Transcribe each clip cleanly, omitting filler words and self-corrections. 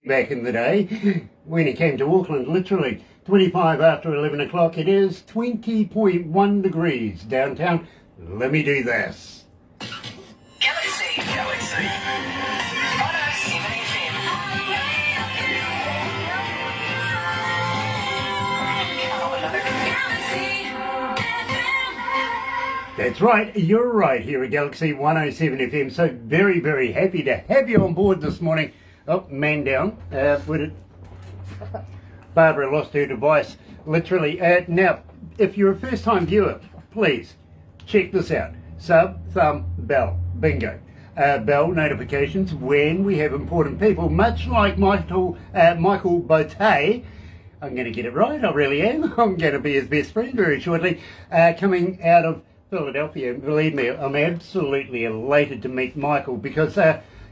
back in the day, when it came to Auckland, literally 25 after 11 o'clock, it is 20.1 degrees downtown. Let me do this. Galaxy 107fm. That's right, you're right here at Galaxy 107 FM. So very, very happy to have you on board this morning. Oh, man down. Barbara lost her device, literally. Now, if you're a first-time viewer, please check this out. Sub, thumb, bell, bingo. Bell notifications when we have important people, much like Michael Botte. I'm going to get it right, I really am. I'm going to be his best friend very shortly, coming out of Philadelphia. Believe me, I'm absolutely elated to meet Michael because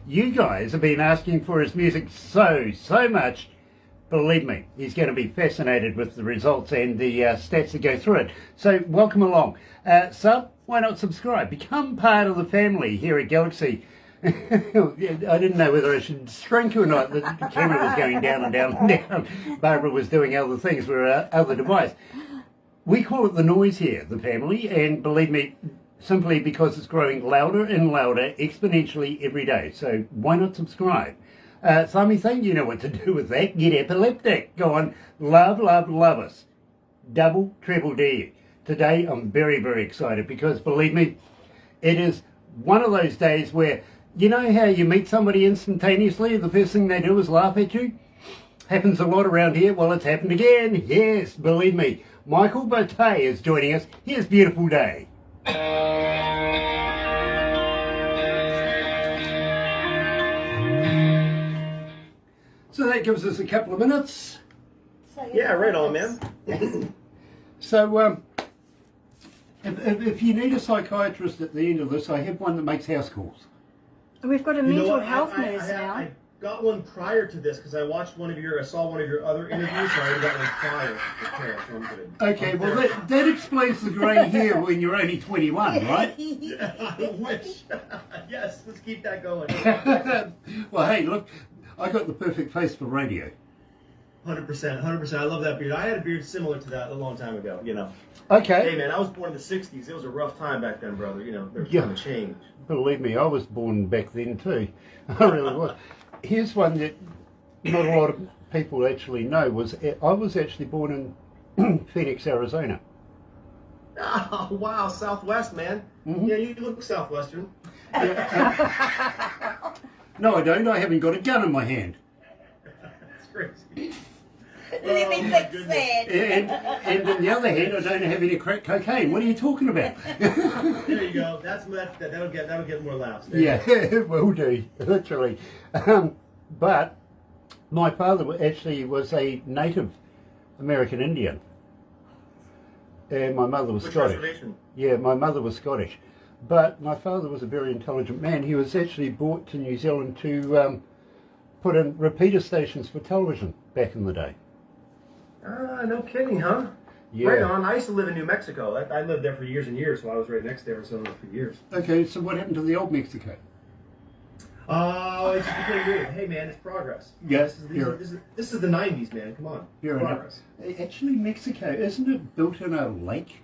you guys have been asking for his music so much. Believe me, he's going to be fascinated with the results and the stats that go through it. So welcome along. Sub, why not subscribe? Become part of the family here at Galaxy. I didn't know whether I should shrink or not. The camera was going down and down and down. Barbara was doing other things with her other device. We call it the noise here, the family, and believe me, simply because it's growing louder and louder exponentially every day. So why not subscribe? Sammy thing, you know what to do with that. Get epileptic. Go on. Love us. Double, triple D. Today I'm very, very excited because believe me, it is one of those days where, you know how you meet somebody instantaneously, the first thing they do is laugh at you? Happens a lot around here. Well, it's happened again. Yes, believe me. Michael Botte is joining us. Here's Beautiful Day. So that gives us a couple of minutes. Yeah, right on, man. So, if you need a psychiatrist at the end of this, I have one that makes house calls. We've got a mental health nurse now. I got one prior to this because I saw one of your other interviews, so I got one prior. Okay, well that explains the grey hair when you're only 21, right? Yeah, I wish. Yes, let's keep that going. Well, hey, look, I got the perfect face for radio. 100%. I love that beard. I had a beard similar to that a long time ago, you know. Okay. Hey, man, I was born in the 60s. It was a rough time back then, brother. You know, there's time to change. Believe me, I was born back then too. I really was. Here's one that not a lot of people actually know. I was actually born in Phoenix, Arizona. Oh, wow, Southwest, man. Mm-hmm. Yeah, you look Southwestern. No, I don't. I haven't got a gun in my hand. That's crazy. Let me fix that. And on the other hand, I don't have any crack cocaine. What are you talking about? There you go. That'll get more laughs. Yeah, it will do, literally. But my father actually was a native American Indian. And my mother was Scottish. Yeah, my mother was Scottish. But my father was a very intelligent man. He was actually brought to New Zealand to put in repeater stations for television back in the day. Ah, no kidding, huh? Yeah. Right on. I used to live in New Mexico. I lived there for years and years, so I was right next to Arizona for years. Okay, so what happened to the old Mexico? Oh, it's just became weird. Hey, man, it's progress. Yeah. This is the 90s, man. Come on. Fair progress. Enough. Actually, Mexico, isn't it built in a lake?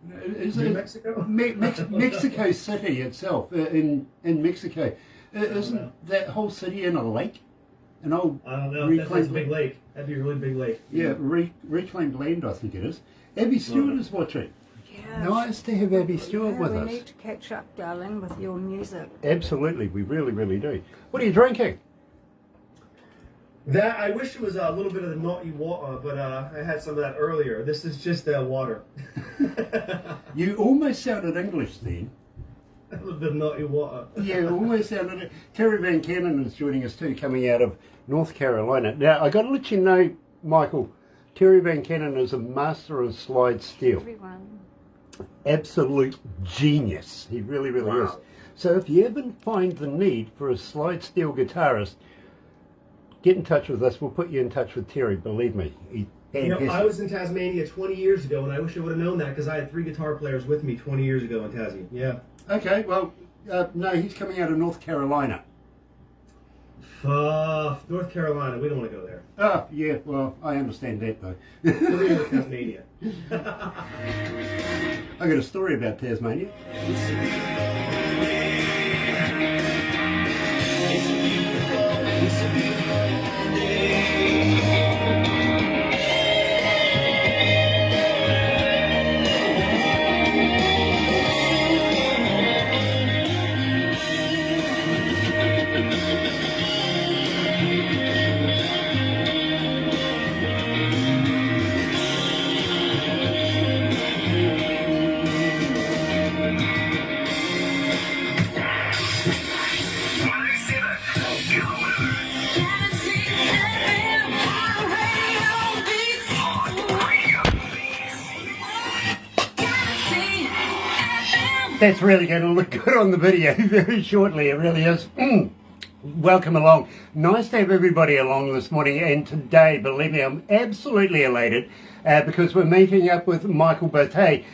New Mexico? Mexico City itself, in Mexico. Isn't that whole city in a lake? An old I don't know. That's a big lake. That'd be a really big lake. Yeah, reclaimed land, I think it is. Abby Stewart is watching. Yeah. Nice to have Abby Stewart with us. We need to catch up, darling, with your music. Absolutely, we really, really do. What are you drinking? That I wish it was a little bit of the naughty water, but I had some of that earlier. This is just water. You almost sounded English then. A little bit of naughty water. Yeah, almost sounded it. Terry Van Cannon is joining us too, coming out of North Carolina. Now, I got to let you know, Michael, Terry Van Cannon is a master of slide steel. Everyone. Absolute genius. He really, really is. So if you ever find the need for a slide steel guitarist, get in touch with us. We'll put you in touch with Terry, believe me. I was in Tasmania 20 years ago, and I wish I would have known that because I had 3 guitar players with me 20 years ago in Tassie. Yeah. Okay, well, no, he's coming out of North Carolina. Far North Carolina. We don't want to go there. Oh, yeah, well, I understand that, though. We're going to Tasmania. I got a story about Tasmania. That's really going to look good on the video very shortly, it really is. Welcome along. Nice to have everybody along this morning, and today, believe me, I'm absolutely elated because we're meeting up with Michael Botte,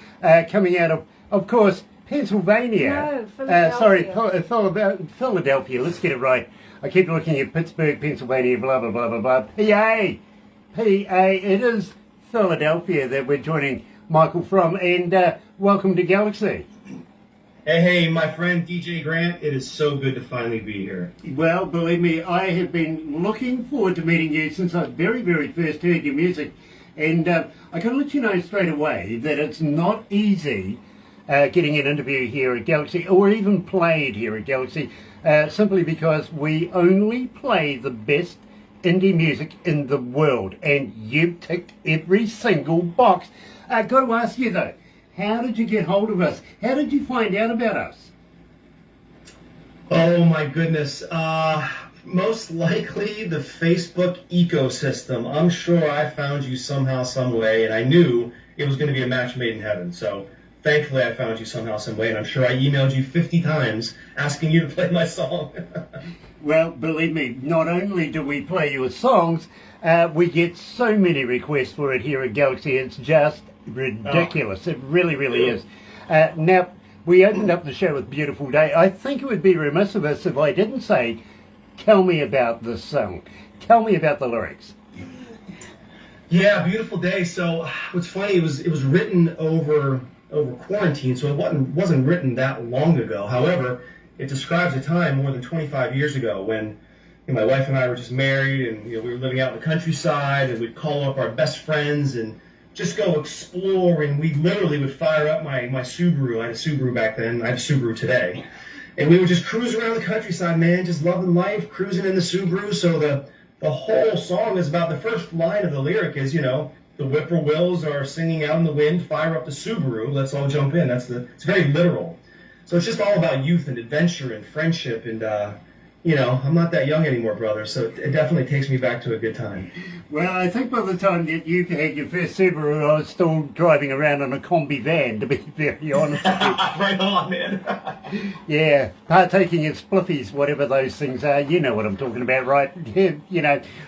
coming out of course, Pennsylvania. No, Philadelphia. Philadelphia, let's get it right. I keep looking at Pittsburgh, Pennsylvania, blah, blah, blah, blah, blah. PA, it is Philadelphia that we're joining Michael from, and welcome to Galaxy. Hey, my friend DJ Grant, it is so good to finally be here. Well, believe me, I have been looking forward to meeting you since I very, very first heard your music. And I can let you know straight away that it's not easy getting an interview here at Galaxy, or even played here at Galaxy, simply because we only play the best indie music in the world. And you've ticked every single box. Got to ask you though, how did you get hold of us? How did you find out about us? Oh my goodness. Most likely the Facebook ecosystem. I'm sure I found you somehow, some way, and I knew it was going to be a match made in heaven. So thankfully I found you somehow, some way, and I'm sure I emailed you 50 times asking you to play my song. Well, believe me, not only do we play your songs, we get so many requests for it here at Galaxy. It's just ridiculous. It really, really is. Now, we opened up the show with Beautiful Day. I think it would be remiss of us if I didn't say, tell me about this song. Tell me about the lyrics. Yeah, Beautiful Day. So what's funny, it was written over quarantine, so it wasn't written that long ago. However, it describes a time more than 25 years ago when my wife and I were just married, and we were living out in the countryside, and we'd call up our best friends and just go explore, and we literally would fire up my Subaru. I had a Subaru back then. I have a Subaru today. And we would just cruise around the countryside, man, just loving life, cruising in the Subaru. So the whole song is about, the first line of the lyric is, the whippoorwills are singing out in the wind, fire up the Subaru, let's all jump in. It's very literal. So it's just all about youth and adventure and friendship, and I'm not that young anymore, brother, so it definitely takes me back to a good time. Well, I think by the time that you had your first Subaru, I was still driving around in a combi van, to be very honest with you. Right on, man. Yeah, partaking in spliffies, whatever those things are. You know what I'm talking about, right?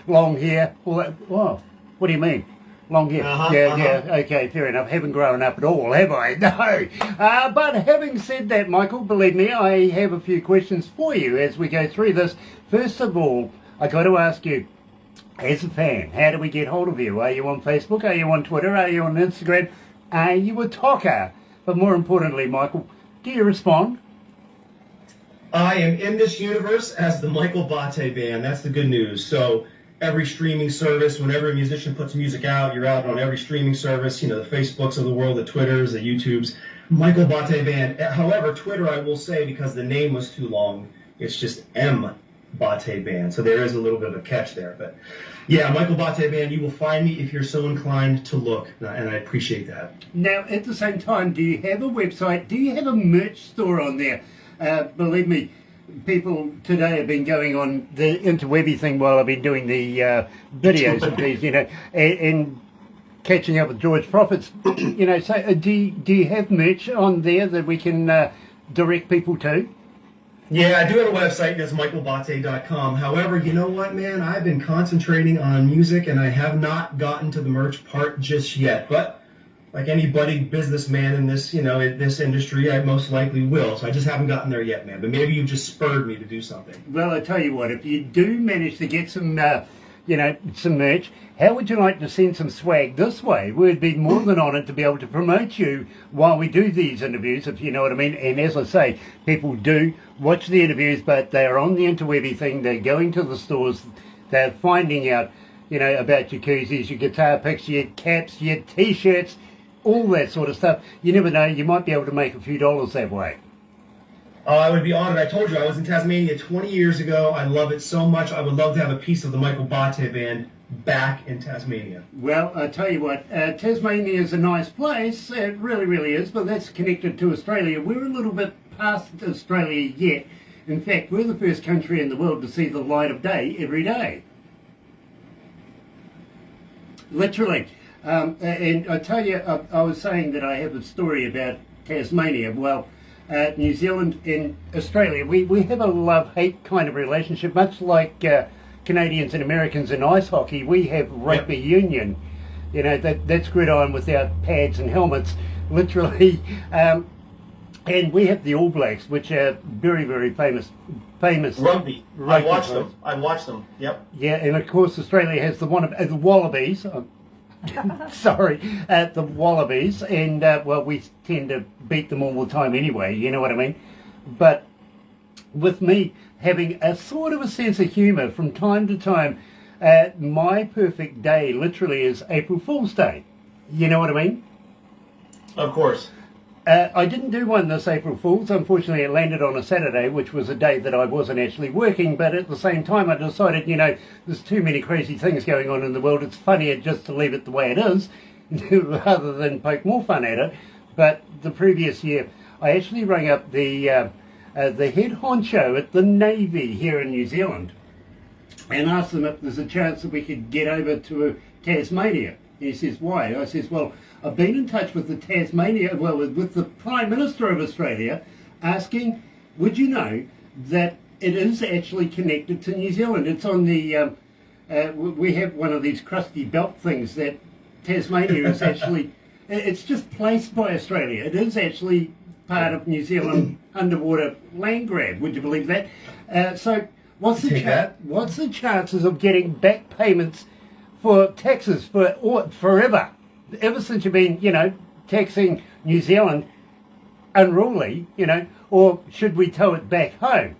Long hair. All that. Oh, what do you mean? Long hair. Yeah, okay, fair enough. Haven't grown up at all, have I? No. But having said that, Michael, believe me, I have a few questions for you as we go through this. First of all, I got to ask you, as a fan, how do we get hold of you? Are you on Facebook? Are you on Twitter? Are you on Instagram? Are you a talker? But more importantly, Michael, do you respond? I am in this universe as the Michael Botte Band. That's the good news. So every streaming service, whenever a musician puts music out, you're out on every streaming service, the Facebooks of the world, the Twitters, the YouTubes, Michael Botte Band. However, Twitter, I will say, because the name was too long, it's just M Botte Band. So there is a little bit of a catch there. But yeah, Michael Botte Band, you will find me if you're so inclined to look, and I appreciate that. Now, at the same time, do you have a website? Do you have a merch store on there? Believe me, people today have been going on the interwebby thing while I've been doing the videos of these, and catching up with George Prophets, So do you have merch on there that we can direct people to? Yeah, I do have a website. That's michaelbotte.com. However, you know what, man? I've been concentrating on music, and I have not gotten to the merch part just yet. But like any budding businessman in this, in this industry, I most likely will. So I just haven't gotten there yet, man. But maybe you've just spurred me to do something. Well, I tell you what, if you do manage to get some, some merch, how would you like to send some swag this way? We'd be more than honoured to be able to promote you while we do these interviews, if you know what I mean. And as I say, people do watch the interviews, but they're on the interwebby thing. They're going to the stores. They're finding out, about your koozies, your guitar picks, your caps, your T-shirts, all that sort of stuff. You never know, you might be able to make a few dollars that way. Oh, I would be honored. I told you I was in Tasmania 20 years ago. I love it so much. I would love to have a piece of the Michael Botte band back in Tasmania. Well, I tell you what, Tasmania is a nice place. It really, really is, but that's connected to Australia. We're a little bit past Australia yet. In fact, we're the first country in the world to see the light of day every day. Literally. And I tell you, I was saying that I have a story about Tasmania. Well, New Zealand and Australia, we have a love-hate kind of relationship, much like Canadians and Americans in ice hockey. We have rugby union, that's gridiron without pads and helmets, literally. And we have the All Blacks, which are very, very famous Rugby. I watched them. Yep. Yeah, and of course Australia has the Wallabies. Sorry, the Wallabies, and we tend to beat them all the time anyway, you know what I mean? But with me having a sort of a sense of humour from time to time, my perfect day literally is April Fool's Day. You know what I mean? Of course. I didn't do one this April Fool's. Unfortunately, it landed on a Saturday, which was a day that I wasn't actually working. But at the same time, I decided, there's too many crazy things going on in the world. It's funnier just to leave it the way it is, rather than poke more fun at it. But the previous year, I actually rang up the head honcho at the Navy here in New Zealand and asked them if there's a chance that we could get over to Tasmania. He says, why? I says, well, I've been in touch with with the Prime Minister of Australia, asking, would you know that it is actually connected to New Zealand? It's on the, we have one of these crusty belt things that Tasmania is actually, it's just placed by Australia. It is actually part of New Zealand underwater land grab. Would you believe that? So what's the chances of getting back payments for taxes forever? Ever since you've been, taxing New Zealand unruly, or should we tow it back home?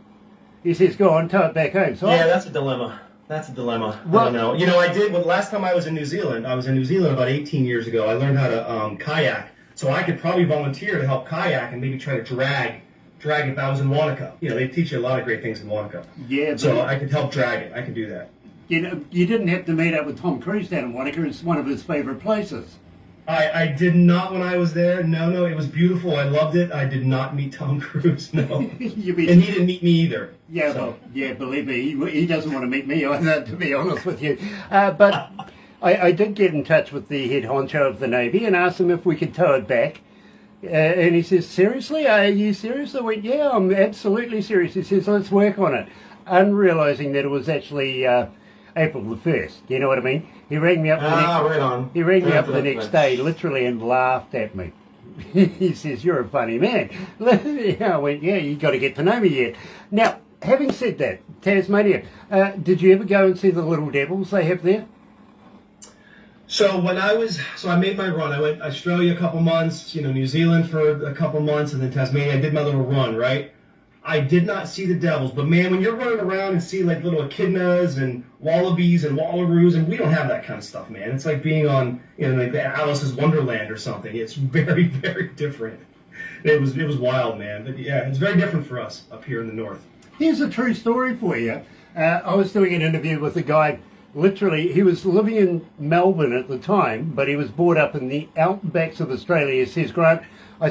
He says, go on, tow it back home. So yeah, that's a dilemma. Well, I don't know. I did, last time I was in New Zealand about 18 years ago. I learned how to kayak, so I could probably volunteer to help kayak and maybe try to drag if I was in Wanaka. They teach you a lot of great things in Wanaka. Yeah. So I could help drag it. I could do that. You didn't have to meet up with Tom Cruise down in Wanaka. It's one of his favourite places. I did not when I was there. No, it was beautiful. I loved it. I did not meet Tom Cruise, no. And he didn't meet me either. Yeah, so. Believe me, he doesn't want to meet me either, to be honest with you. But I did get in touch with the head honcho of the Navy and asked him if we could tow it back. And he says, seriously? Are you serious? I went, yeah, I'm absolutely serious. He says, let's work on it. Unrealising that it was actually April the 1st, you know what I mean? He rang me up the next day, literally, and laughed at me. He says, you're a funny man. I went, yeah, you got to get to know me yet. Now, having said that, Tasmania, did you ever go and see the little devils they have there? So I made my run. I went Australia a couple months, New Zealand for a couple months, and then Tasmania. I did my little run, right? I did not see the devils, but man, when you're running around and see like little echidnas and wallabies and wallaroos, and we don't have that kind of stuff, man. It's like being on, like the Alice's Wonderland or something. It's very, very different. It was wild, man. But yeah, it's very different for us up here in the north. Here's a true story for you. I was doing an interview with a guy. Literally, he was living in Melbourne at the time, but he was brought up in the outbacks of Australia. He says, Grant, I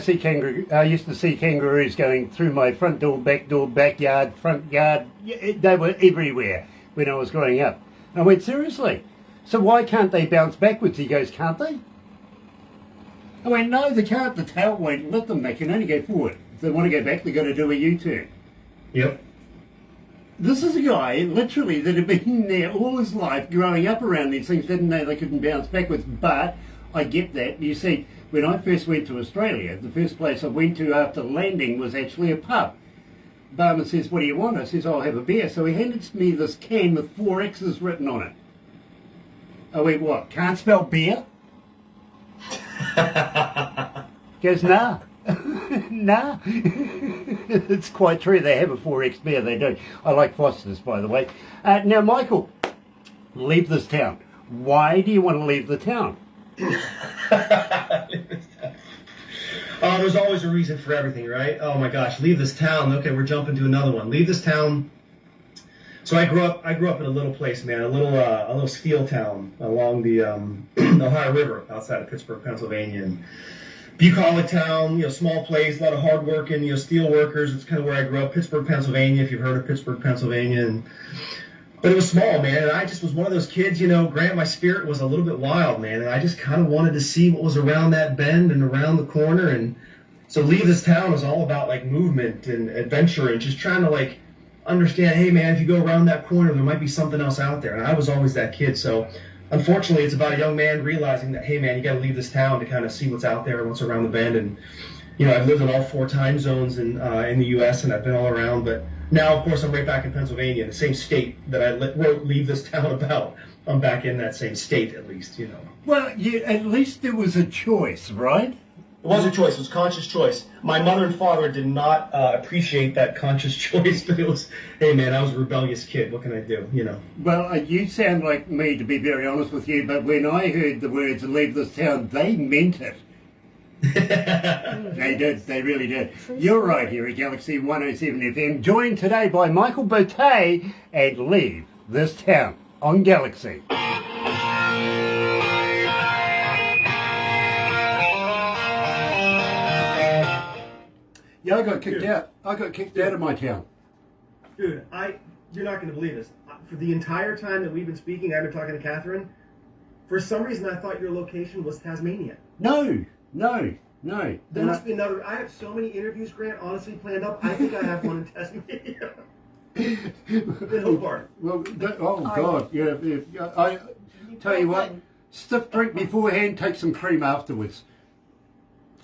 used to see kangaroos going through my front door, backyard, front yard. They were everywhere when I was growing up. I went, seriously? So why can't they bounce backwards? He goes, can't they? I went, no, they can't. The tail won't let them. They can only go forward. If they want to go back, they've got to do a U-turn. Yep. This is a guy, literally, that had been there all his life, growing up around these things, didn't know they couldn't bounce backwards, but I get that. You see, when I first went to Australia, the first place I went to after landing was actually a pub. Barman says, what do you want? I says, I'll have a beer. So he handed me this can with 4 X's written on it. I went, what, can't spell beer? He goes, nah. Nah. It's quite true. They have a 4X beer, they do. I like Foster's, by the way. Now, Michael, leave this town. Why do you want to leave the town? There's always a reason for everything, right? Oh my gosh, leave this town. Okay, we're jumping to another one. Leave this town. So I grew up in a little place, man, a little steel town along the Ohio River outside of Pittsburgh, Pennsylvania. And bucolic town, small place, a lot of hardworking, steel workers. It's kind of where I grew up, Pittsburgh, Pennsylvania, if you've heard of Pittsburgh, Pennsylvania. But it was small, man, and I just was one of those kids, Grant, my spirit was a little bit wild, man, and I just kind of wanted to see what was around that bend and around the corner. And so leave this town was all about, like, movement and adventure and just trying to, like, understand, hey, man, if you go around that corner, there might be something else out there. And I was always that kid. So unfortunately, it's about a young man realizing that, hey, man, you got to leave this town to kind of see what's out there and what's around the bend. And, I've lived in all 4 time zones in the U.S., and I've been all around. But now, of course, I'm right back in Pennsylvania, the same state that I wrote Leave This Town about. I'm back in that same state, at least, Well, at least there was a choice, right? It was a choice. It was a conscious choice. My mother and father did not appreciate that conscious choice, but it was, hey, man, I was a rebellious kid. What can I do, Well, you sound like me, to be very honest with you, but when I heard the words leave this town, they meant it. They did. They really did. You're right here at Galaxy 107 FM, joined today by Michael Botte and Leave This Town on Galaxy. Yeah, I got kicked out. I got kicked out of my town. Dude, you're not going to believe this. For the entire time that we've been speaking, I've been talking to Catherine. For some reason, I thought your location was Tasmania. No. There must be another. I have so many interviews, Grant, honestly planned up. I think I have one in Tasmania. In Hobart. Well, God, yeah. I tell you what, stiff drink beforehand, take some cream afterwards.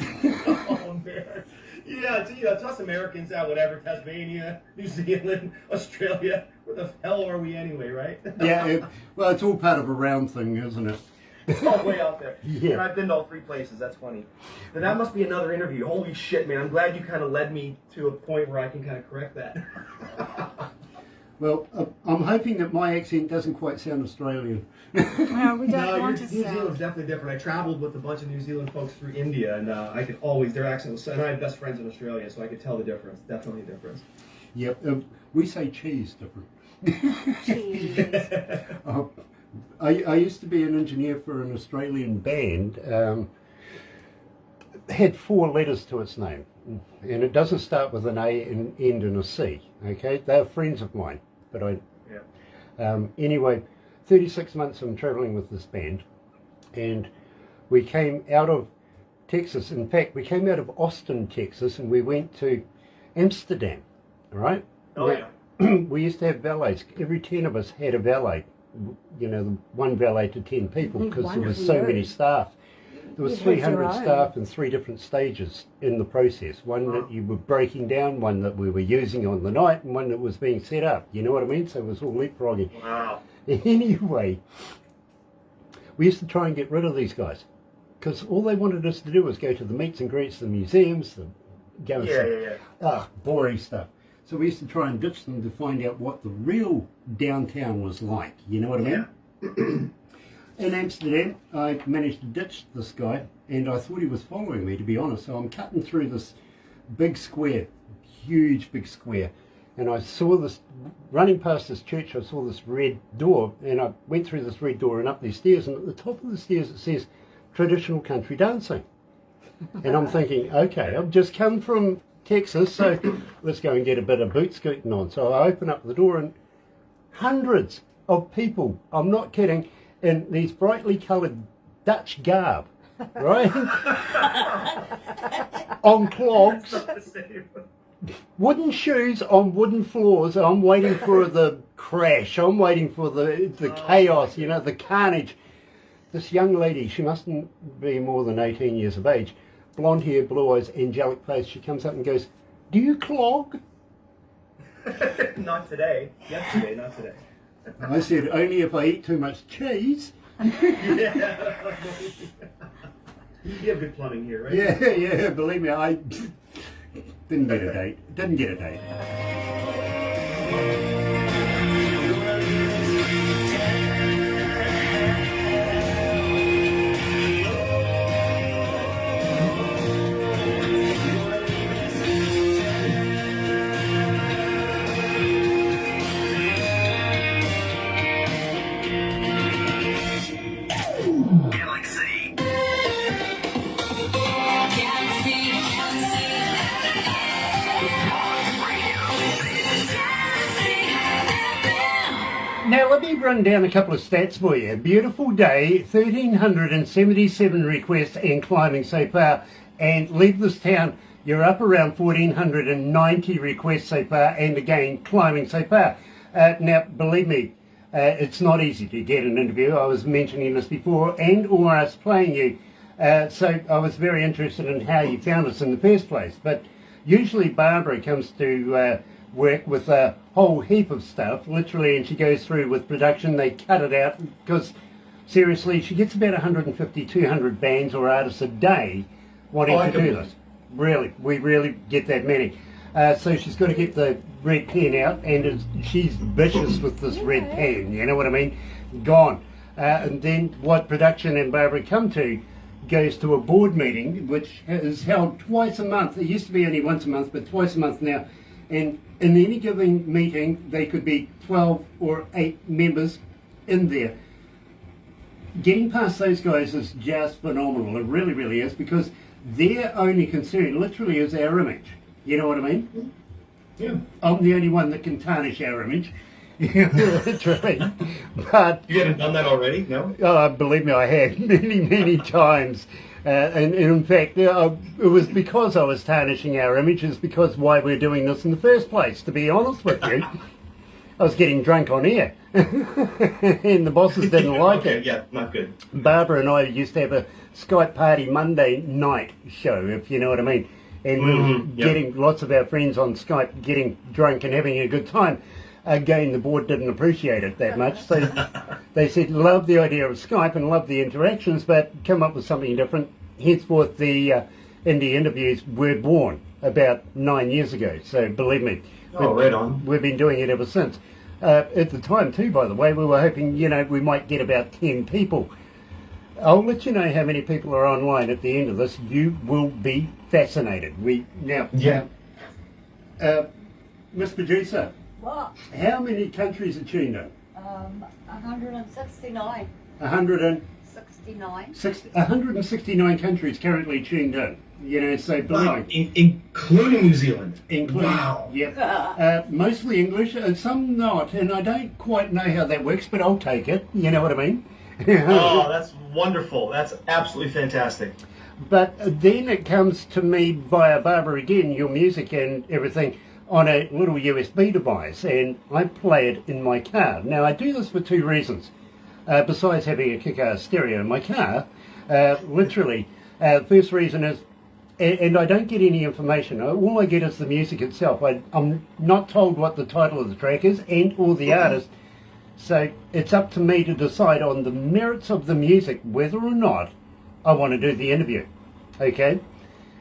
Oh, man. Yeah, it's us Americans out, whatever, Tasmania, New Zealand, Australia. Where the hell are we anyway, right? Yeah, well, it's all part of a round thing, isn't it? It's all way out there. Yeah. And I've been to all 3 places. That's funny. But that must be another interview. Holy shit, man. I'm glad you kind of led me to a point where I can kind of correct that. Well, I'm hoping that my accent doesn't quite sound Australian. No, we don't want to New Zealand's definitely different. I traveled with a bunch of New Zealand folks through India, and I could always, their accent was, and I have best friends in Australia, so I could tell the difference. Definitely a difference. Yep, we say cheese different. Cheese. I used to be an engineer for an Australian band. Had 4 letters to its name, and it doesn't start with an A and end in a C. Okay, they're friends of mine, but anyway, 36 months I'm travelling with this band, and we came out of Texas. In fact, we came out of Austin, Texas, and we went to Amsterdam. All right. Oh, yeah. We used to have valets. Every 10 of us had a valet. One valet to 10 people, because there was so many staff. There was 300 staff in 3 different stages in the process. One that you were breaking down, one that we were using on the night, and one that was being set up. You know what I mean? So it was all leapfrogging. Wow. Anyway, we used to try and get rid of these guys, because all they wanted us to do was go to the meets and greets, the museums, boring stuff. So we used to try and ditch them to find out what the real downtown was like. You know what I mean? Yeah. In Amsterdam, I managed to ditch this guy, and I thought he was following me, to be honest. So I'm cutting through this big square, huge big square, and I saw this, running past this church, I saw this red door, and I went through this red door and up these stairs, and at the top of the stairs it says, traditional country dancing. And I'm thinking, okay, I've just come from Texas, so let's go and get a bit of boot scooting on. So I open up the door, and hundreds of people, I'm not kidding, in these brightly coloured Dutch garb, right? On clogs, wooden shoes on wooden floors. I'm waiting for the crash. I'm waiting for the chaos, the carnage. this young lady, she mustn't be more than 18 years of age, blonde hair, blue eyes, angelic face. She comes up and goes, "Do you clog?" Not today. Yesterday, not today. I said, "Only if I eat too much cheese." Yeah. You have good plumbing here, right? Yeah, believe me, I didn't get a date. Galaxy. Now let me run down a couple of stats for you. Beautiful day, 1,377 requests and climbing so far. And leave this town, you're up around 1,490 requests so far, and again climbing so far. Now believe me, it's not easy to get an interview. I was mentioning this before, and or us playing you. So I was very interested in how you found us in the first place. But usually Barbara comes to work with a whole heap of stuff, literally, and she goes through with production. They cut it out because, seriously, she gets about 150, 200 bands or artists a day wanting to do this. Really, we really get that many. So she's got to get the red pen out, and she's vicious with this red pen, you know what I mean? Gone. And then what production and Barbara come to goes to a board meeting, which is held twice a month. It used to be only once a month, but twice a month now. And in any given meeting, they could be 12 or 8 members in there. Getting past those guys is just phenomenal. It really, really is, because their only concern literally is our image. You know what I mean? Yeah. I'm the only one that can tarnish our image. Literally. But You haven't done that already? No? believe me, I have many, many times. And in fact, it was because I was tarnishing our images, because why we're doing this in the first place, to be honest with you. I was getting drunk on air. And the bosses didn't like Okay, it. yeah, not good. Barbara and I used to have a Skype party Monday night show, if you know what I mean. And we were getting lots of our friends on Skype getting drunk and having a good time. Again, the board didn't appreciate it that much. So they said, love the idea of Skype and love the interactions, but come up with something different. Henceforth, the indie interviews were born about 9 years ago. So believe me, Right on. we've been doing it ever since. At the time too, by the way, we were hoping, we might get about 10 people. I'll let you know how many people are online at the end of this. You will be fascinated. Miss Producer, What? how many countries are tuned in? 169. 169 69. countries currently tuned in. So Wow, believe me. including New Zealand. Including, Wow. Yep. Mostly English and some not, and I don't quite know how that works, but I'll take it. You know what I mean? Oh, that's wonderful. That's absolutely fantastic. But then it comes to me via Barbara again, your music and everything, on a little USB device, and I play it in my car. Now, I do this for two reasons. Besides having a kick-ass stereo in my car, literally, first reason is, and I don't get any information. All I get is the music itself. I'm not told what the title of the track is and or the artist. So it's up to me to decide on the merits of the music whether or not I want to do the interview. Okay?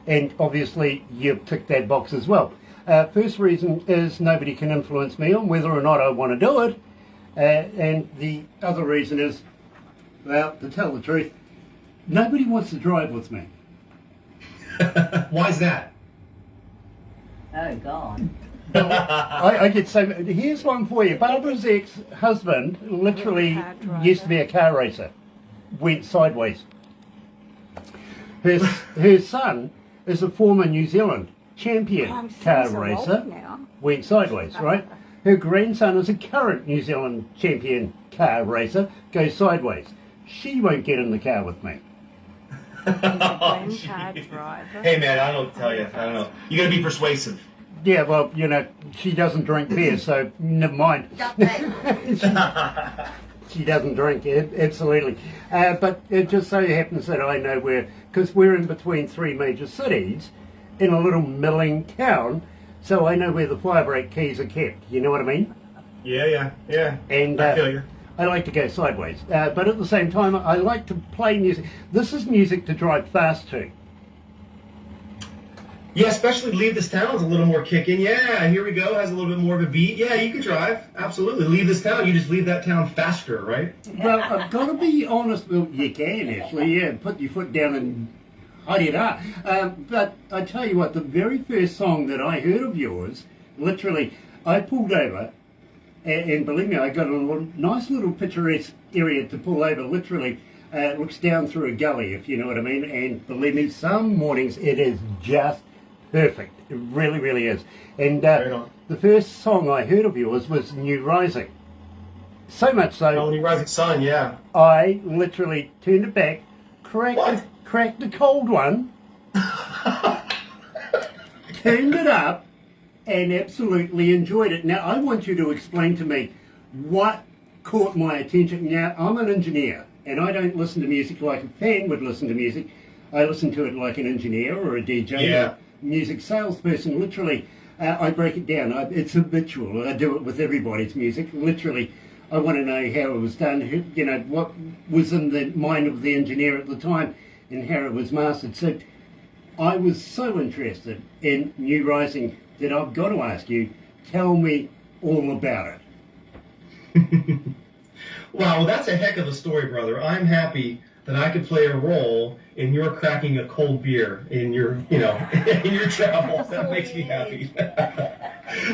And obviously you've ticked that box as well. First reason is nobody can influence me on whether or not I want to do it. And the other reason is, well, to tell the truth, nobody wants to drive with me. Why's that? Oh, God. I get so. Here's one for you. Barbara's ex-husband literally used to be a car racer. Went sideways. Her son is a former New Zealand champion car racer. Went sideways, right? Her grandson is a current New Zealand champion car racer. Goes sideways. She won't get in the car with me. Oh, hey man, I don't tell you. I don't know. You gotta be persuasive. Yeah, well, she doesn't drink beer, so never mind. She doesn't drink, absolutely. But it just so happens that I know where, because we're in between three major cities in a little milling town, so I know where the firebreak keys are kept. You know what I mean? Yeah. And I feel you. I like to go sideways. But at the same time, I like to play music. This is music to drive fast to. Yeah, especially Leave This Town's a little more kicking. Yeah, Here We Go has a little bit more of a beat. Yeah, you could drive. Absolutely. Leave This Town, you just leave that town faster, right? Well, I've got to be honest. Well, you can actually, yeah. Put your foot down and hurry it up. But I tell you what, the very first song that I heard of yours, literally, I pulled over, and believe me, I got a nice little picturesque area to pull over. Literally, it looks down through a gully, if you know what I mean. And believe me, some mornings it is just perfect. It really, really is. And the first song I heard of yours was New Rising. So much so, Oh, New Rising Sun, yeah. I literally turned it back, cracked the cold one, turned it up, and absolutely enjoyed it. Now, I want you to explain to me what caught my attention. Now, I'm an engineer, and I don't listen to music like a fan would listen to music. I listen to it like an engineer or a DJ. Yeah. Music salesperson. Literally, I break it down. It's habitual. I do it with everybody's music. Literally, I want to know how it was done, what was in the mind of the engineer at the time and how it was mastered. So I was so interested in New Rising that I've got to ask you, tell me all about it. Wow, well, that's a heck of a story, brother. I'm happy that I could play a role in your cracking a cold beer in your, in your travels. That makes me happy.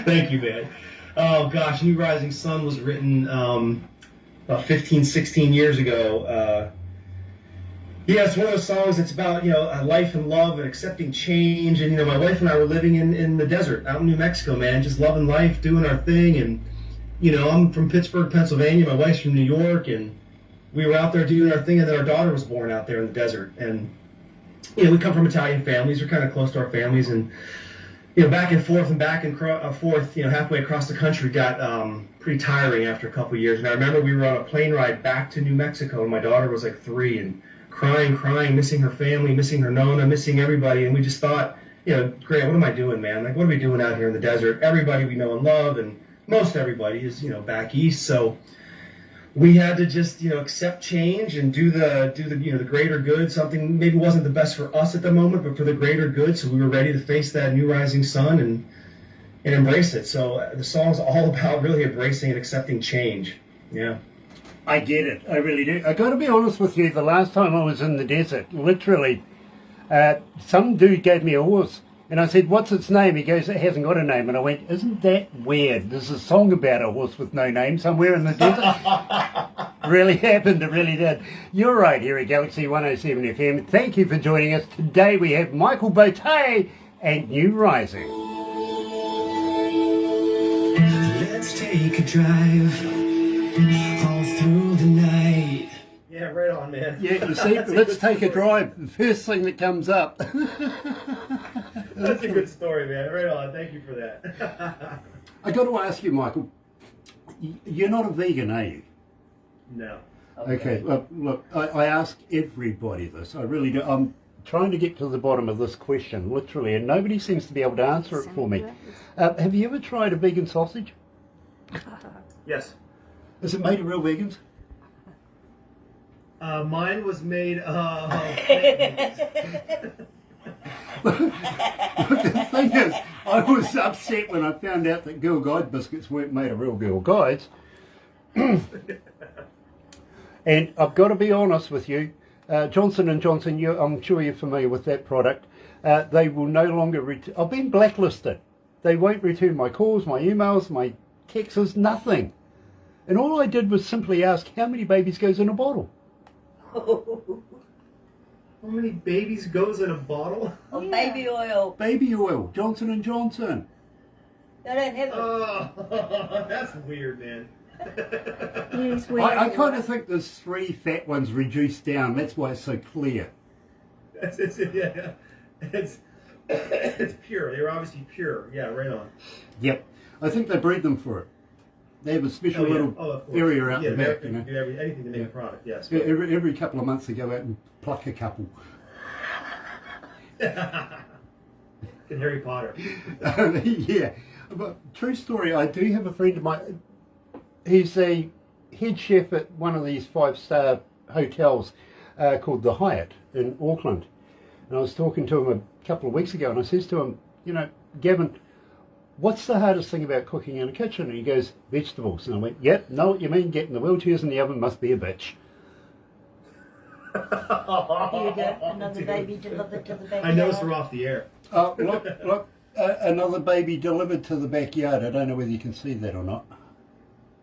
Thank you, man. Oh, gosh, New Rising Sun was written about 15, 16 years ago. Yeah, it's one of those songs that's about, life and love and accepting change. And, my wife and I were living in the desert out in New Mexico, man, just loving life, doing our thing. And, I'm from Pittsburgh, Pennsylvania. My wife's from New York. And we were out there doing our thing. And then our daughter was born out there in the desert. And, we come from Italian families. We're kind of close to our families. And, back and forth, halfway across the country got pretty tiring after a couple of years. And I remember we were on a plane ride back to New Mexico. And my daughter was like 3 and crying, missing her family, missing her Nona, missing everybody. And we just thought, Grant, what am I doing, man? Like, what are we doing out here in the desert? Everybody we know and love, and most everybody is, back east. So we had to just, accept change and do the greater good. Something maybe wasn't the best for us at the moment, but for the greater good. So we were ready to face that new rising sun and embrace it. So the song's all about really embracing and accepting change. Yeah. I get it. I really do. I got to be honest with you. The last time I was in the desert, literally, some dude gave me a horse. And I said, what's its name? He goes, it hasn't got a name. And I went, isn't that weird? There's a song about a horse with no name somewhere in the desert. Really happened. It really did. You're right here at Galaxy 107 FM. Thank you for joining us. Today we have Michael Botte and New Rising. Let's take a drive all through the night. Yeah, right on, man. Yeah, you see, let's take a drive. The first thing that comes up. That's a good story, man. Right on. Thank you for that. I got to ask you, Michael, you're not a vegan, are you? No. Okay, look, I ask everybody this. I really do. I'm trying to get to the bottom of this question, literally, and nobody seems to be able to answer it for me. Have you ever tried a vegan sausage? Yes. Is it made of real vegans? Mine was made of... The thing is, I was upset when I found out that Girl Guide biscuits weren't made of real Girl Guides. And I've got to be honest with you, Johnson & Johnson, I'm sure you're familiar with that product. They will no longer... I've been blacklisted. They won't return my calls, my emails, my texts, nothing. And all I did was simply ask, how many babies goes in a bottle? How many babies goes in a bottle? Oh, baby oil. Baby oil, Johnson & Johnson. I don't have it. Oh, that's weird, man. Yes, I kind of think there's 3 fat ones reduced down. That's why it's so clear. Yeah. It's pure. They were obviously pure. Yeah, right on. Yep. I think they breed them for it. They have a special little of course. area out Yeah, the back, you know. do anything to make a product, yes. Yeah, every couple of months they go out and pluck a couple. And Harry Potter. Yeah, but true story. I do have a friend of mine. He's a head chef at one of these 5-star hotels called the Hyatt in Auckland. And I was talking to him a couple of weeks ago, and I says to him, you know, Gavin, what's the hardest thing about cooking in a kitchen? And he goes, vegetables. And I went, yep, know what you mean. Getting the wheelchairs in the oven must be a bitch. Here you go. Another baby delivered to the backyard. I noticed we're off the air. Look, another baby delivered to the backyard. I don't know whether you can see that or not.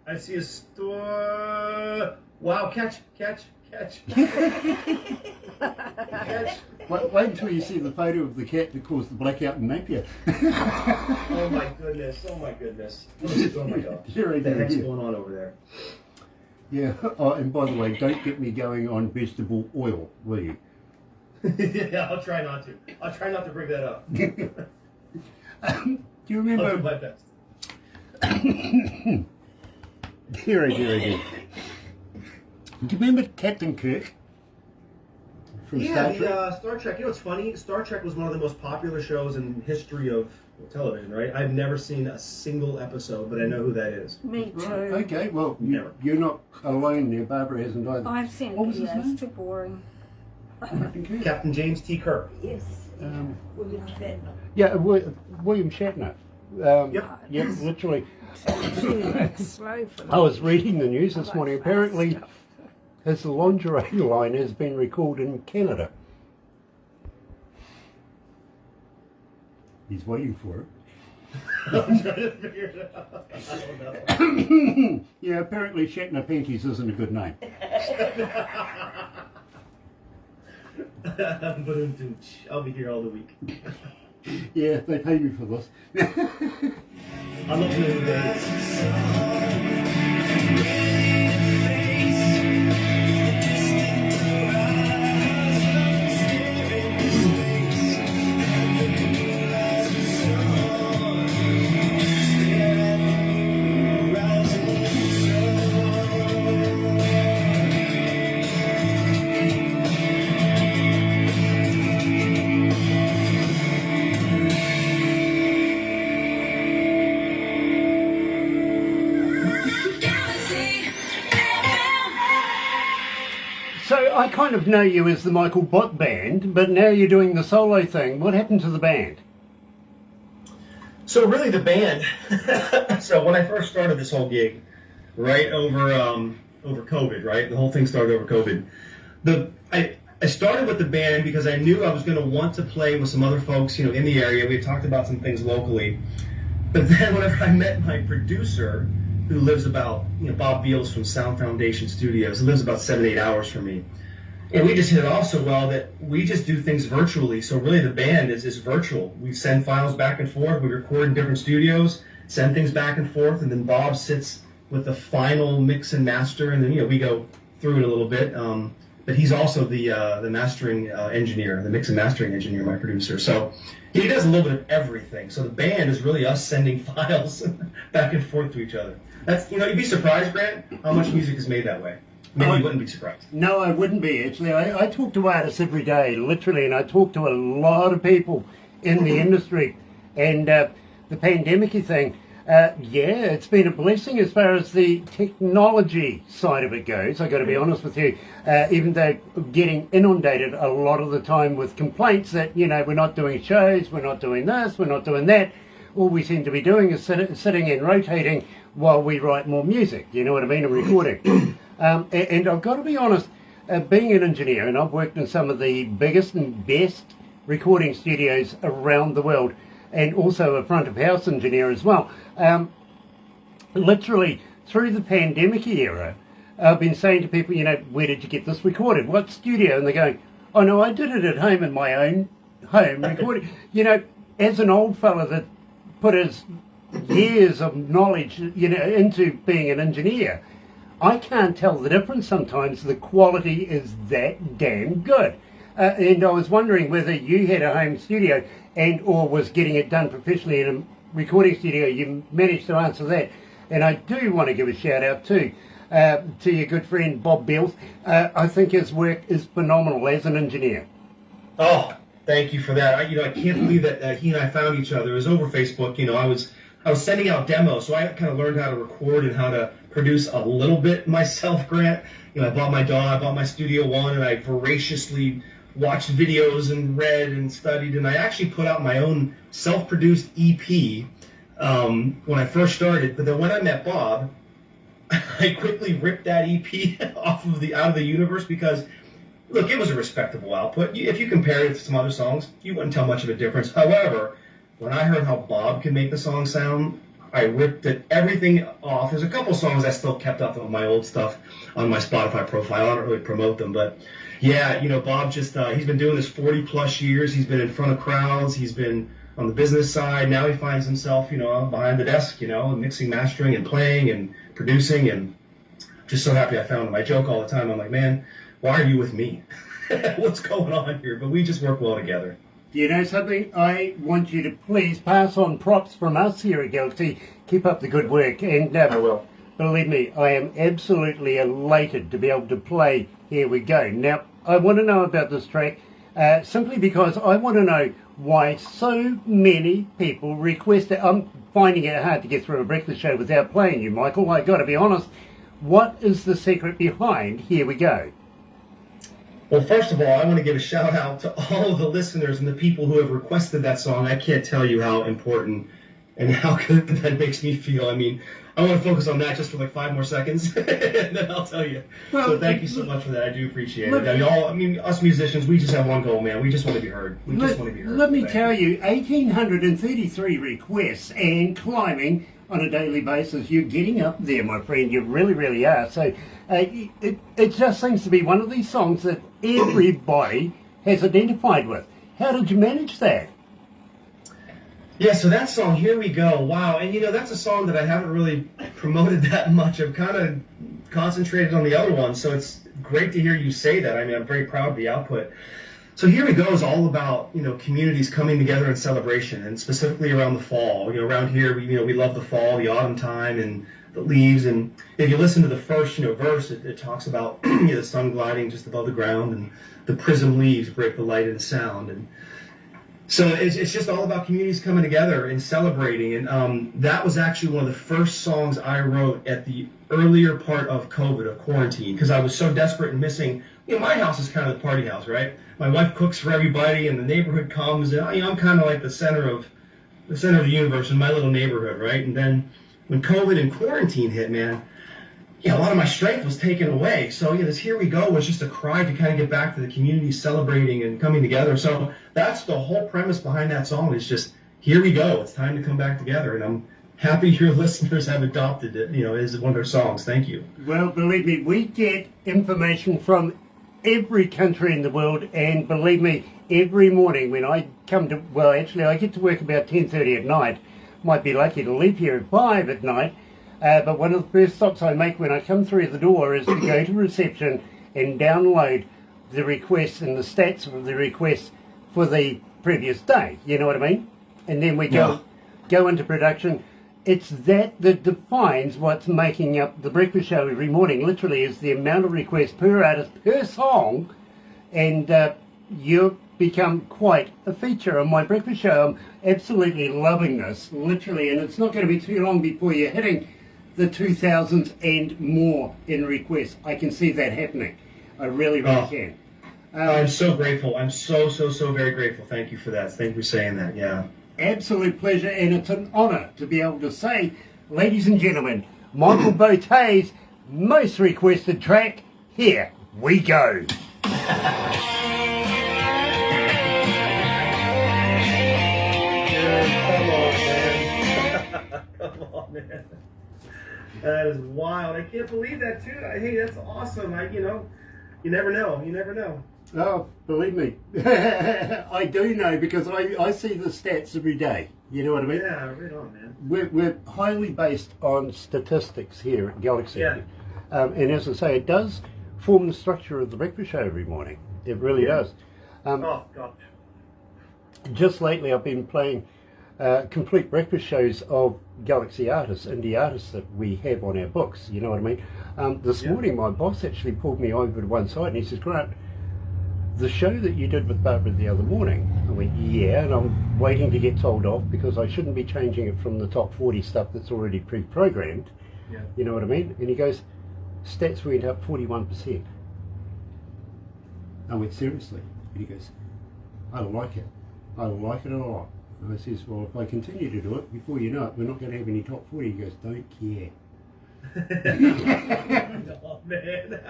I see a store. Wow, catch. Catch. Wait until you see the photo of the cat that caused the blackout in Napier. Oh my goodness. Oh my gosh. Here I What the go, heck's yeah. going on over there? Yeah, oh, and by the way, don't get me going on vegetable oil, will you? Yeah, I'll try not to. I'll try not to bring that up. Do you I'll do remember? my best. Dear. Do you remember Captain Kirk from Star Trek? Star Trek. You know what's funny? Star Trek was one of the most popular shows in the history of television, right? I've never seen a single episode, but I know who that is. Me too. Right, okay, well, Never. you're not alone there. Barbara hasn't either. I've seen What was his it. name? It's too boring. Captain Kirk. Captain James T. Kirk. Yes. William Shatner. Yeah, William Shatner. Yep. Yep, literally. Slow for me. I was reading the news this I like morning. fast Apparently, stuff. his lingerie line has been recalled in Canada. He's waiting for it. I'm trying to figure it out. I don't know. Yeah, apparently Shatner Panties isn't a good name. I'll be here all the week. Yeah, they pay me for this. I'm looking at the days. Galaxy FM. So I kind of know you as the Michael Botte band, but now you're doing the solo thing. What happened to the band? So really the band, so when I first started this whole gig, right over COVID, right? The whole thing started over COVID. I started with the band because I knew I was going to want to play with some other folks, in the area. We had talked about some things locally. But then whenever I met my producer, who lives about, Bob Beals from Sound Foundation Studios, he lives about 7-8 hours from me. And we just hit it off so well that we just do things virtually. So really the band is virtual. We send files back and forth. We record in different studios, send things back and forth, and then Bob sits with the final mix and master, and then we go through it a little bit. But he's also the mastering engineer, the mix and mastering engineer, my producer. So he does a little bit of everything. So the band is really us sending files back and forth to each other. That's you'd be surprised, Grant, how much music is made that way. Maybe you wouldn't be surprised. No, I wouldn't be, actually. I talk to artists every day, literally, and I talk to a lot of people in the industry. And the pandemic thing, yeah, it's been a blessing as far as the technology side of it goes. I got to be honest with you, even though getting inundated a lot of the time with complaints that, we're not doing shows, we're not doing this, we're not doing that. All we seem to be doing is sitting and rotating while we write more music, you know what I mean, and recording. And I've got to be honest, being an engineer, and I've worked in some of the biggest and best recording studios around the world, and also a front of house engineer as well. Literally, through the pandemic era, I've been saying to people, where did you get this recorded? What studio? And they're going, oh no, I did it at home in my own home recording. As an old fella that put his years of knowledge, into being an engineer, I can't tell the difference sometimes. The quality is that damn good. And I was wondering whether you had a home studio or was getting it done professionally in a recording studio. You managed to answer that. And I do want to give a shout out to your good friend Bob Beals. I think his work is phenomenal as an engineer. Oh, thank you for that. I can't believe that he and I found each other. It was over Facebook. I was sending out demos, so I kind of learned how to record and how to produce a little bit myself, Grant. I bought my DAW, I bought my Studio One, and I voraciously watched videos and read and studied, and I actually put out my own self-produced EP when I first started. But then when I met Bob, I quickly ripped that EP out of the universe because, look, it was a respectable output. If you compare it to some other songs, you wouldn't tell much of a difference. However, when I heard how Bob could make the song sound, I ripped everything off. There's a couple songs I still kept up of my old stuff on my Spotify profile. I don't really promote them, but yeah, Bob just, he's been doing this 40 plus years. He's been in front of crowds. He's been on the business side. Now he finds himself, behind the desk, mixing, mastering, and playing and producing. And just so happy I found him. I joke all the time. I'm like, man, why are you with me? What's going on here? But we just work well together. You know something? I want you to please pass on props from us here at Galaxy. Keep up the good work. And I will. Believe me, I am absolutely elated to be able to play Here We Go. Now, I want to know about this track simply because I want to know why so many people request it. I'm finding it hard to get through a breakfast show without playing you, Michael. I got to be honest. What is the secret behind Here We Go? Well, first of all, I want to give a shout out to all of the listeners and the people who have requested that song. I can't tell you how important and how good that makes me feel. I mean, I want to focus on that just for like 5 more seconds, and then I'll tell you. Well, so thank you so much for that. I do appreciate it. I mean, us musicians, we just have one goal, man. We just want to be heard. We just want to be heard. Let me tell you, 1,833 requests and climbing on a daily basis. You're getting up there, my friend. You really, really are. So it just seems to be one of these songs that everybody has identified with. How did you manage that? Yeah, so that song, Here We Go, wow. And, that's a song that I haven't really promoted that much. I've kind of concentrated on the other one, so it's great to hear you say that. I mean, I'm very proud of the output. So Here We Go is all about, communities coming together in celebration, and specifically around the fall. Around here, we love the fall, the autumn time, and the leaves. And if you listen to the first, verse, it talks about the sun gliding just above the ground, and the prism leaves break the light and the sound. And so it's just all about communities coming together and celebrating. And that was actually one of the first songs I wrote at the earlier part of COVID, of quarantine, because I was so desperate and missing. My house is kind of the party house, right? My wife cooks for everybody, and the neighborhood comes, and I'm kind of like the center of the universe in my little neighborhood, right? And then when COVID and quarantine hit, man, a lot of my strength was taken away. So this Here We Go was just a cry to kind of get back to the community celebrating and coming together. So that's the whole premise behind that song, is just, here we go. It's time to come back together. And I'm happy your listeners have adopted it, as one of their songs. Thank you. Well, believe me, we get information from every country in the world, and believe me, every morning when I come to, well, actually I get to work about 10:30 at night. Might be lucky to leave here at 5 at night. But one of the first stops I make when I come through the door is to go to reception and download the requests and the stats of the requests for the previous day. You know what I mean? And then we go into production. It's that defines what's making up the breakfast show every morning. Literally, is the amount of requests per artist per song, and you've become quite a feature on my breakfast show. I'm absolutely loving this, literally, and it's not going to be too long before you're hitting the 2,000s and more in requests. I can see that happening. I really, really can. I'm so grateful. I'm so very grateful. Thank you for that. Thank you for saying that. Yeah. Absolute pleasure, and it's an honour to be able to say, ladies and gentlemen, Michael Botte's most requested track, Here We Go. Come on, man. That is wild. I can't believe that, too. Hey, that's awesome. You never know. You never know. Oh, believe me. I do know, because I see the stats every day. You know what I mean? Yeah, right on, man. We're highly based on statistics here at Galaxy. Yeah. And as I say, it does form the structure of the breakfast show every morning. It really does. Oh, gosh. Just lately I've been playing complete breakfast shows of Galaxy artists, indie artists that we have on our books, you know what I mean? This morning my boss actually pulled me over to one side and he says, Grant, the show that you did with Barbara the other morning. I went, yeah, and I'm waiting to get told off because I shouldn't be changing it from the top 40 stuff that's already pre-programmed. Yeah. You know what I mean? And he goes, stats went up 41%. I went, seriously? And he goes, I like it. I like it a lot. And I says, well, if I continue to do it, before you know it, we're not going to have any top 40. He goes, don't care. Oh, man.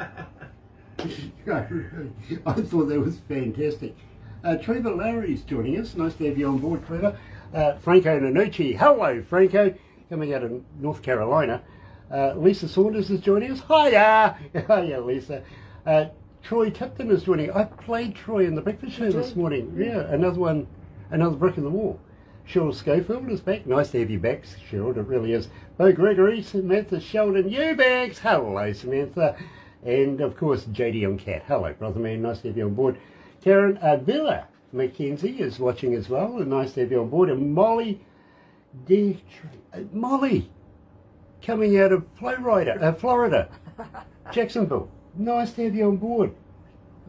I thought that was fantastic. Trevor Lowry's joining us. Nice to have you on board, Trevor. Franco Nanucci. Hello, Franco. Coming out of North Carolina. Lisa Saunders is joining us. Hiya! Hiya, Lisa. Troy Tipton is joining. I played Troy in the breakfast show this morning. Yeah, another brick in the wall. Cheryl Schofield is back. Nice to have you back, Cheryl. It really is. Bo Gregory, Samantha Sheldon Eubanks. Hello, Samantha. And of course, JD on Cat. Hello, brother man. Nice to have you on board. Karen Villa Mackenzie is watching as well. And nice to have you on board. And Molly Molly, coming out of Florida, Jacksonville. Nice to have you on board.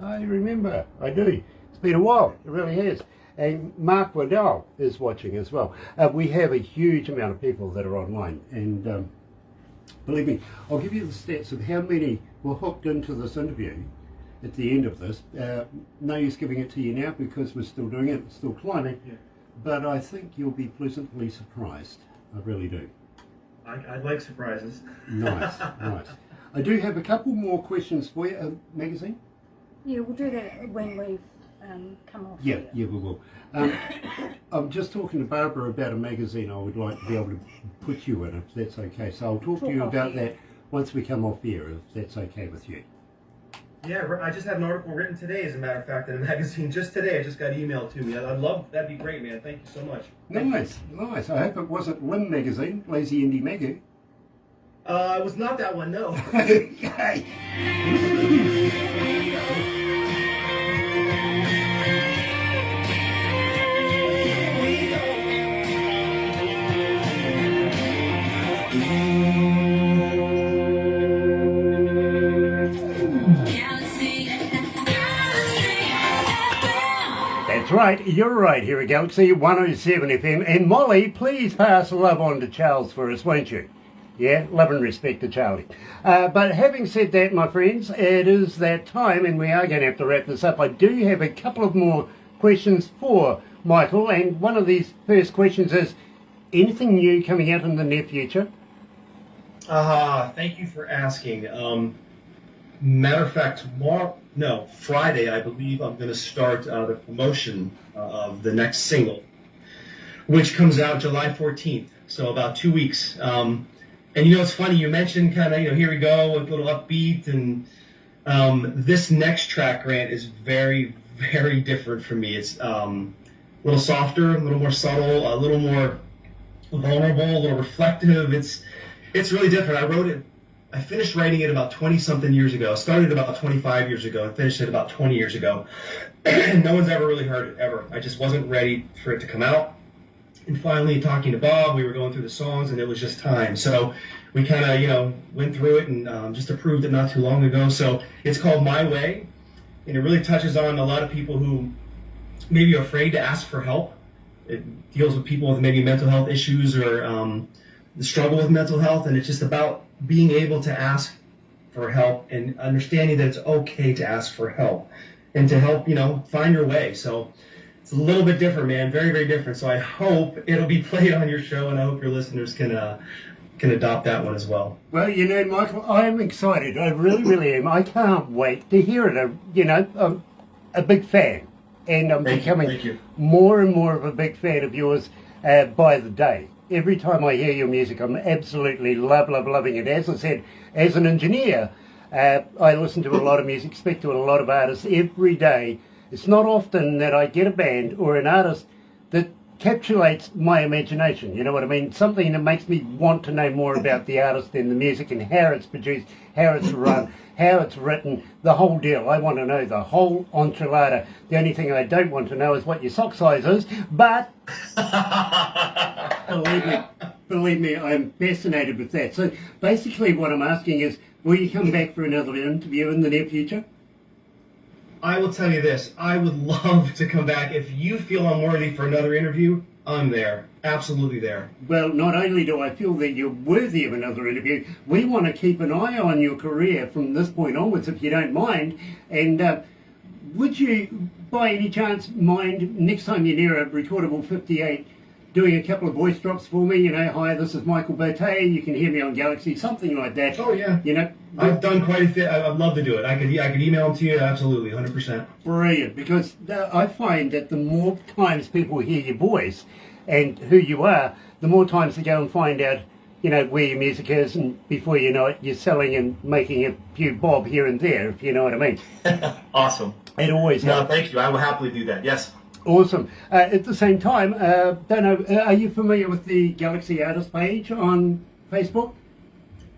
I remember. I do. It's been a while. It really has. And Mark Waddell is watching as well. We have a huge amount of people that are online. And believe me, I'll give you the stats of how many were hooked into this interview at the end of this. No use giving it to you now because we're still doing it, it's still climbing. Yeah. But I think you'll be pleasantly surprised. I really do. I like surprises. Nice, nice. I do have a couple more questions for you. Magazine? Yeah, we'll do that when we come off. Yeah, we will. I'm just talking to Barbara about a magazine I would like to be able to put you in, if that's okay. So I'll talk to you about that once we come off here, if that's okay with you. Yeah, I just had an article written today, as a matter of fact, in a magazine just today. It just got emailed to me. I'd love, that'd be great, man. Thank you so much. Nice. I hope it wasn't Lim Magazine, Lazy Indie Maggie. It was not that one, no. Okay. That's right, you're right here at Galaxy 107 FM. And Molly, please pass love on to Charles for us, won't you? Yeah, love and respect to Charlie. But having said that, my friends, it is that time and we are going to have to wrap this up. I do have a couple of more questions for Michael, and one of these first questions is, anything new coming out in the near future? Thank you for asking. Matter of fact, Friday, I believe I'm going to start the promotion of the next single, which comes out July 14th, so about 2 weeks. And you know, it's funny, you mentioned kind of, here we go, a little upbeat, and this next track, Grant, is very, very different for me. It's a little softer, a little more subtle, a little more vulnerable, a little reflective. It's really different. I finished writing it about 20-something years ago. Started about 25 years ago and finished it about 20 years ago. And no one's ever really heard it, ever. I just wasn't ready for it to come out. And finally, talking to Bob, we were going through the songs, and it was just time. So we kind of, went through it and just approved it not too long ago. So it's called My Way, and it really touches on a lot of people who maybe are afraid to ask for help. It deals with people with maybe mental health issues or the struggle with mental health, and it's just about being able to ask for help and understanding that it's okay to ask for help and to help, find your way. So it's a little bit different, man, very, very different. So I hope it'll be played on your show, and I hope your listeners can adopt that one as well. Well, Michael, I am excited. I really, really am. I can't wait to hear it. I'm a big fan, and I'm becoming more and more of a big fan of yours by the day. Every time I hear your music, I'm absolutely loving it. As I said, as an engineer, I listen to a lot of music, speak to a lot of artists every day. It's not often that I get a band or an artist that encapsulates my imagination, you know what I mean? Something that makes me want to know more about the artist and the music and how it's produced, how it's run, how it's written, the whole deal. I want to know the whole enchilada. The only thing I don't want to know is what your sock size is, but believe me, I'm fascinated with that. So basically what I'm asking is, will you come back for another interview in the near future? I will tell you this. I would love to come back. If you feel I'm worthy for another interview, I'm there. Absolutely there. Well, not only do I feel that you're worthy of another interview, we want to keep an eye on your career from this point onwards, if you don't mind. And would you, by any chance, mind next time you're near a recordable 58, doing a couple of voice drops for me? You know, hi, this is Michael Botte. You can hear me on Galaxy, something like that. Oh, yeah. You know, I've done quite a bit. I'd love to do it. I could email them to you. Absolutely, 100%. Brilliant, because I find that the more times people hear your voice and who you are, the more times they go and find out, you know, where your music is, and before you know it, you're selling and making a few bob here and there, if you know what I mean. Awesome. It always No, helps. thank you. I will happily do that. Yes. Awesome. At the same time, don't know, are you familiar with the Galaxy Artist page on Facebook?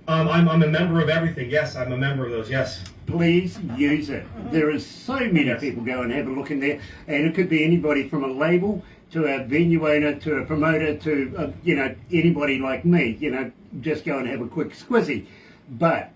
I'm a member of everything. Yes, I'm a member of those. Yes. Please use it. There is so many people go and have a look in there, and it could be anybody from a label to a venue owner to a promoter to you know, anybody like me. You know, just go and have a quick squizzy. But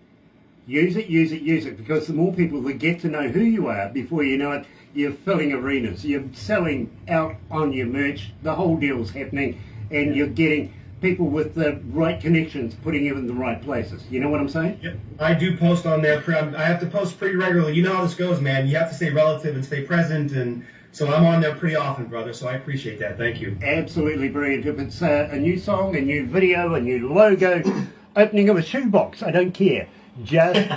use it, because the more people that get to know who you are, before you know it, you're filling arenas, you're selling out on your merch, the whole deal's happening, and you're getting people with the right connections putting you in the right places. You know what I'm saying? Yep. I do post on there. I have to post pretty regularly. You know how this goes, man. You have to stay relative and stay present, and so I'm on there pretty often, brother, so I appreciate that. Thank you. Absolutely brilliant. If it's a new song, a new video, a new logo, opening of a shoebox, I don't care. Just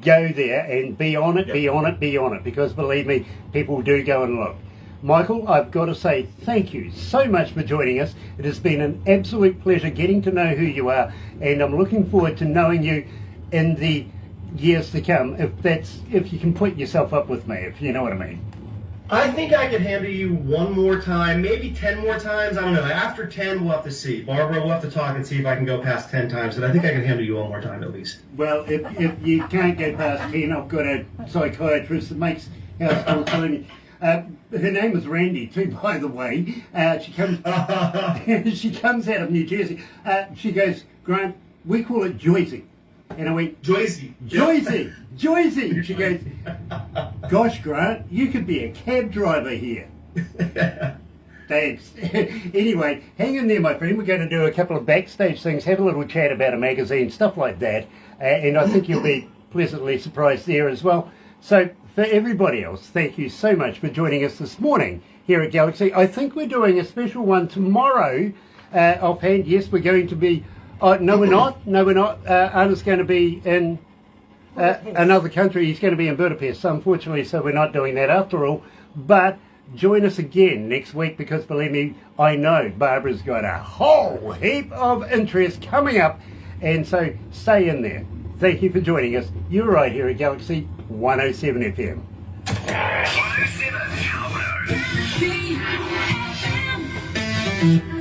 go there and be on it, be on it, because believe me, people do go and look. Michael, I've got to say thank you so much for joining us. It has been an absolute pleasure getting to know who you are, and I'm looking forward to knowing you in the years to come, if you can put yourself up with me, if you know what I mean. I think I could handle you one more time, maybe 10 more times. I don't know. After 10, we'll have to see. Barbara, we'll have to talk and see if I can go past 10 times, but I think I can handle you one more time at least. Well, if you can't go past 10, I've got a psychiatrist that makes house calls for me. Her name is Randy too, by the way. She comes she comes out of New Jersey. She goes, Grant, we call it Joycey. And I went, Joycey. Joycey. She goes, gosh, Grant, you could be a cab driver here. Thanks. Anyway, hang in there, my friend. We're going to do a couple of backstage things, have a little chat about a magazine, stuff like that. And I think you'll be pleasantly surprised there as well. So for everybody else, thank you so much for joining us this morning here at Galaxy. I think we're doing a special one tomorrow offhand. Yes, we're going to be... no, we're not. Anna's going to be in another country. He's going to be in Budapest, unfortunately, so we're not doing that after all. But join us again next week, because believe me, I know Barbara's got a whole heap of interest coming up, and so stay in there. Thank you for joining us. You're right here at Galaxy 107 FM. 107 Alberta.